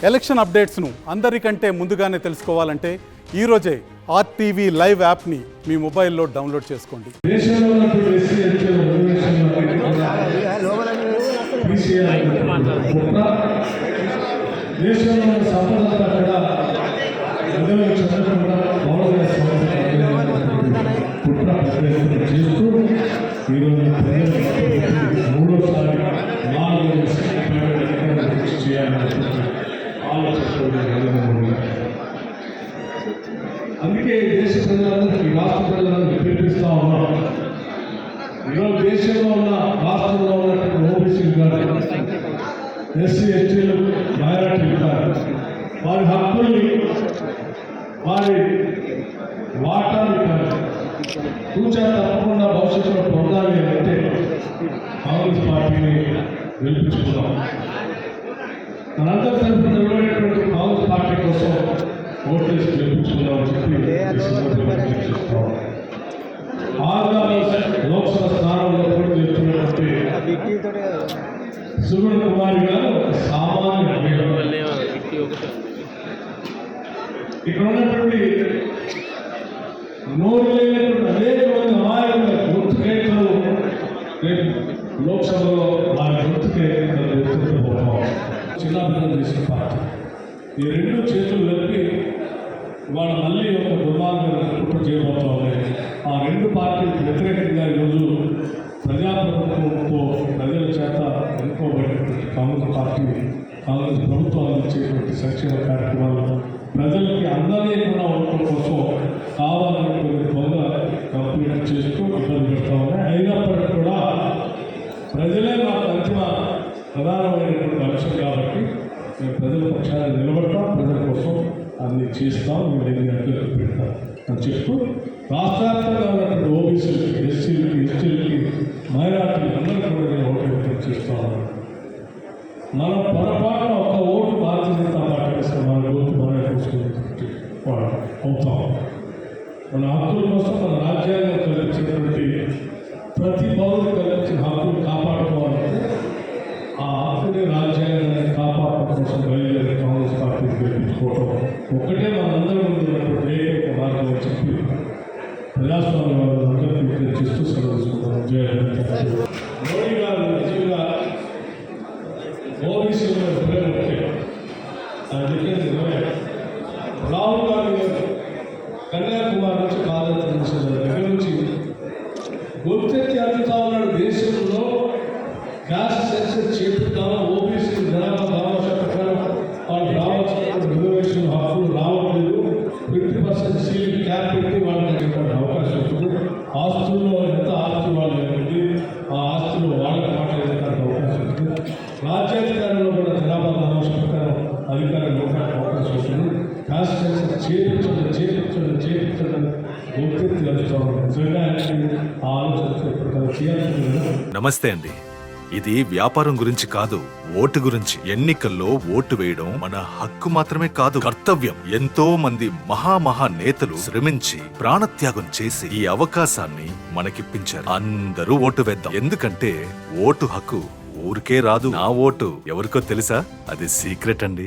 Election అప్డేట్స్ను అందరికంటే ముందుగానే తెలుసుకోవాలంటే ఈరోజే RTV లైవ్ యాప్ని మీ మొబైల్లో డౌన్లోడ్ చేసుకోండి. అందుకే దేశ ప్రజలందరూ ఈ రాష్ట్ర ప్రజలందరూ పిలిపిస్తా ఉన్నారు. ఈరోజు దేశంలో ఉన్న రాష్ట్రంలో ఉన్నటువంటి ఓబీసీలు కానీ ఎస్సీ ఎస్టీలు మైనారిటీలు కానీ వారి హక్కుల్ని వారి వాటాన్ని కానీ కూర్చొని తప్పకుండా భవిష్యత్తులో పొందాలి అంటే కాంగ్రెస్ పార్టీని గెలిపించుకున్నాం. మనందరి తరఫున నిలబడేటువంటి కాంగ్రెస్ పార్టీ కోసం ఓట్లేసి గెలిపించుకున్నామని చెప్పి ఆరు లోక్సభ స్థానంలో పోటీ చేస్తున్నటువంటి సుగుణ కుమారి గారు ఒక సామాన్య ఇక్కడ ఉన్నటువంటి నోరు లేనటువంటి అనేక మంది అమాయకుల గుర్తుకేతలు లోక్సభలో వారి గుర్తుపోతాం. చిన్నాభివృద్ధి చేసిన పార్టీ ఈ రెండు చేతులు కలిపి వాళ్ళ మళ్ళీ ఒక దుర్మార్గం కుట్ర చేయబోతా ఉన్నాయి. ఆ రెండు పార్టీలకు వ్యతిరేకంగా ఈరోజు ప్రజాప్రభుత్వంతో ప్రజల చేత ఎన్నుకోబడినటువంటి కాంగ్రెస్ పార్టీ కాంగ్రెస్ ప్రభుత్వం అందించేటువంటి సంక్షేమ కార్యక్రమాలు ప్రజలకి అందలేకుండా ఉండటం కోసం కావాలని కొన్ని దొంగ కంప్లీట్ చేస్తూ ఇబ్బంది పెడతా ఉన్నాయి. అయినప్పటికీ కూడా ప్రజలే మాకు అంతిమ ప్రధానమైనటువంటి అంశం కాబట్టి మేము ప్రజల పక్షాన్ని నిలబడతాం, ప్రజల కోసం అన్ని చేస్తాం, మేము ఎన్ని అడ్డులు పెడతాం అని చెప్తూ రాష్ట్రవ్యాప్తంగా ఉన్నటువంటి ఓబీసీలకి, ఎస్సీలకి, ఎస్టీలకి, మైనార్టీలు అందరికీ కూడా నేను ఓటు వ్యక్తం చేస్తా ఉన్నాను. మనం పొరపాటున ఒక ఓటు భారతీయ జనతా పార్టీ కోసం మన ఓటు మనమే అవుతాం. మన హక్కుల కోసం మన రాజ్యాంగం కల్పించినటువంటి ప్రతి పౌరుడు కల్పించిన హక్కులు కాపాడుకోవాలంటే ఆ హక్కుని రాజ్యాంగాన్ని కాపాడటం కోసం బయలుదేరి కాంగ్రెస్ పార్టీని గెలిపించుకోవడం ఒక్కటే మనందరి ముందు ఉన్నటువంటి ఏకైక మార్గం అని చెప్పి ప్రజాస్వామ్య వాళ్ళందరికీ చర్చిస్తూ సెలవుకుంటున్నాం. మోడీ గారు నిజంగా ఓబీసీలో ప్రేమ ఆయన చెప్పేది రాహుల్ గాంధీ గారు కన్యాకుమారి నుంచి పాదయాత్ర దగ్గర నుంచి గొంతెత్తి అడుగుతా ఉన్నాడు. దేశంలో క్యాస్ట్ సెన్సస్ చేపుతామో ఓబీసీ జనాభా దామాషా ప్రకారం వాళ్ళు రావాల్సిన రిజర్వేషన్ హక్కులు రావట్లేదు. 50% సీట్లు క్యాప్ పెట్టి వాళ్ళకి అవకాశం ఉంటుంది. ఆస్తుల్లో ఎంత ఆస్తి వాళ్ళు ఉంది, ఆ ఆస్తులు వాళ్ళకి మాట్లాడేదానికి అవకాశం ఉంటుంది. రాజ్యాధికారంలో కూడా జనాభా దామాషా ప్రకారం అధికారులు ఇవ్వడానికి అవకాశం ఉంటుంది. క్యాస్ట్ సెన్సస్ చేపించడం గొంతెత్తి అడుగుతాం. నిజంగా ఆ ఆలోచన చేయాల్సింది. నమస్తే అండి. ఇది వ్యాపారం గురించి కాదు, ఓటు గురించి. ఎన్నికల్లో ఓటు వేయడం మన హక్కు మాత్రమే కాదు, కర్తవ్యం. ఎంతో మంది మహా నేతలు శ్రమించి ప్రాణత్యాగం చేసి ఈ అవకాశాన్ని మనకిప్పించారు. అందరూ ఓటు వేద్దాం. ఎందుకంటే ఓటు హక్కు ఊరికే రాదు. నా ఓటు ఎవరికో తెలుసా? అది సీక్రెట్ అండి.